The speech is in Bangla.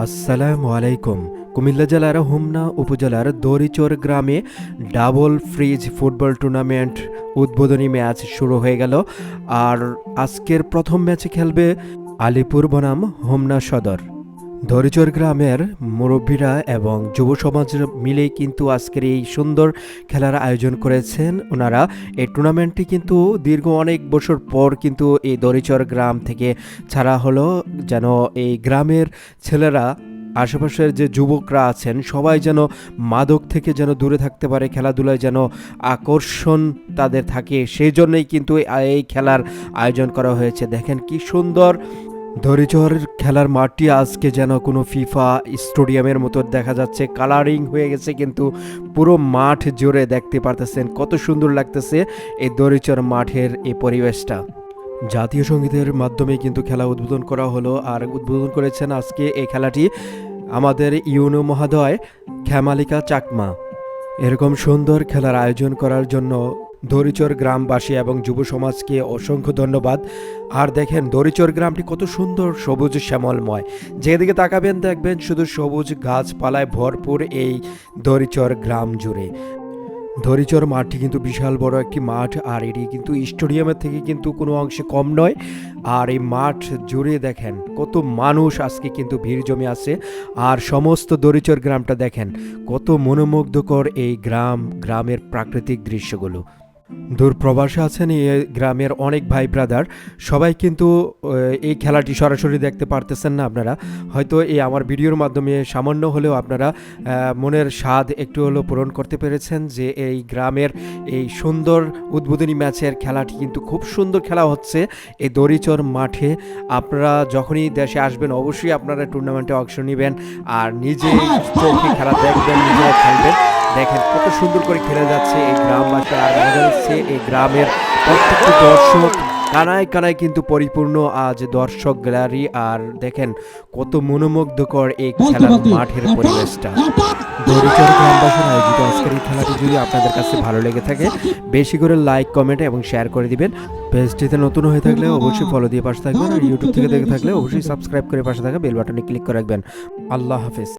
আসসালামু আলাইকুম। কুমিল্লা জেলার হোমনা উপজেলার দড়িচর গ্রামে ডাবল ফ্রিজ ফুটবল টুর্নামেন্ট উদ্বোধনী ম্যাচ শুরু হয়ে গেল। আর আজকের প্রথম ম্যাচে খেলবে আলিপুর বনাম হোমনা সদর। দড়িচর গ্রামের মুরব্বীরা এবং যুব সমাজ মিলেই কিন্তু আজকের এই সুন্দর খেলার আয়োজন করেছেন ওনারা। এই টুর্নামেন্টটি কিন্তু দীর্ঘ অনেক বছর পর কিন্তু এই দড়িচর গ্রাম থেকে ছাড়া হলো, যেন এই গ্রামের ছেলেরা, আশেপাশের যে যুবকরা আছেন সবাই যেন মাদক থেকে যেন দূরে থাকতে পারে, খেলাধুলায় যেন আকর্ষণ তাদের থাকে, সেই জন্যই কিন্তু এই খেলার আয়োজন করা হয়েছে। দেখেন কি সুন্দর দড়িচর খেলার মাঠটি আজকে যেন কোনো ফিফা স্টেডিয়ামের মতো দেখা যাচ্ছে, কালারিং হয়ে গেছে কিন্তু পুরো মাঠ জুড়ে দেখতে পারতেছেন কত সুন্দর লাগতেছে এই দড়িচর মাঠের এই পরিবেশটা। জাতীয় সঙ্গীতের মাধ্যমে কিন্তু খেলা উদ্বোধন করা হলো, আর উদ্বোধন করেছেন আজকে এই খেলাটি আমাদের ইউনো মহোদয় খেমালিকা চাকমা। এরকম সুন্দর খেলার আয়োজন করার জন্য দড়িচর গ্রামবাসী এবং যুব সমাজকে অসংখ্য ধন্যবাদ। আর দেখেন দড়িচর গ্রামটি কত সুন্দর সবুজ শ্যামলময়, যেদিকে তাকাবেন দেখবেন শুধু সবুজ গাছপালায় ভরপুর এই দড়িচর গ্রাম জুড়ে। দড়িচর মাঠটি কিন্তু বিশাল বড় একটি মাঠ, আর এটি কিন্তু স্টেডিয়ামের থেকে কিন্তু কোনো অংশে কম নয়। আর এই মাঠ জুড়ে দেখেন কত মানুষ আজকে কিন্তু ভিড় জমে আছে। আর সমস্ত দড়িচর গ্রামটা দেখেন কত মনোমুগ্ধকর এই গ্রামের প্রাকৃতিক দৃশ্যগুলো। দূর প্রবাসে আছেন এই গ্রামের অনেক ভাই ব্রাদার, সবাই কিন্তু এই খেলাটি সরাসরি দেখতে পারতেছেন না। আপনারা হয়তো এই আমার ভিডিওর মাধ্যমে সামান্য হলেও আপনারা মনের স্বাদ একটু হলেও পূরণ করতে পেরেছেন যে এই গ্রামের এই সুন্দর উদ্বোধনী ম্যাচের খেলাটি কিন্তু খুব সুন্দর খেলা হচ্ছে এই দড়িচর মাঠে। আপনারা যখনই দেশে আসবেন অবশ্যই আপনারা টুর্নামেন্টে অংশ নেবেন আর নিজে চোখে খেলা দেখবেন, নিজেরা খেলবেন। দেখেন কত সুন্দর করে খেলে যাচ্ছে এই গ্রামবাসী, আর মজা হচ্ছে এই গ্রামের প্রত্যেকটি দর্শক কানায় কানায় কিন্তু পরিপূর্ণ আজ দর্শক গ্যালারি। আর দেখেন কত মনোমুগ্ধকর এই খেলার মাঠের পরিবেশটা। দড়িচর গ্রামবাসীর আয়োজিত আজকের এই খেলাটি যদি আপনাদের কাছে ভালো লেগে থাকে বেশি করে লাইক, কমেন্ট এবং শেয়ার করে দিবেন। পেজটিতে নতুন হয়ে থাকলে অবশ্যই ফলো দিয়ে পাশে থাকবেন, আর ইউটিউব থেকে দেখে থাকলে অবশ্যই সাবস্ক্রাইব করে পাশে থাকা বেল বাটনে ক্লিক করে রাখবেন। আল্লাহ হাফেজ।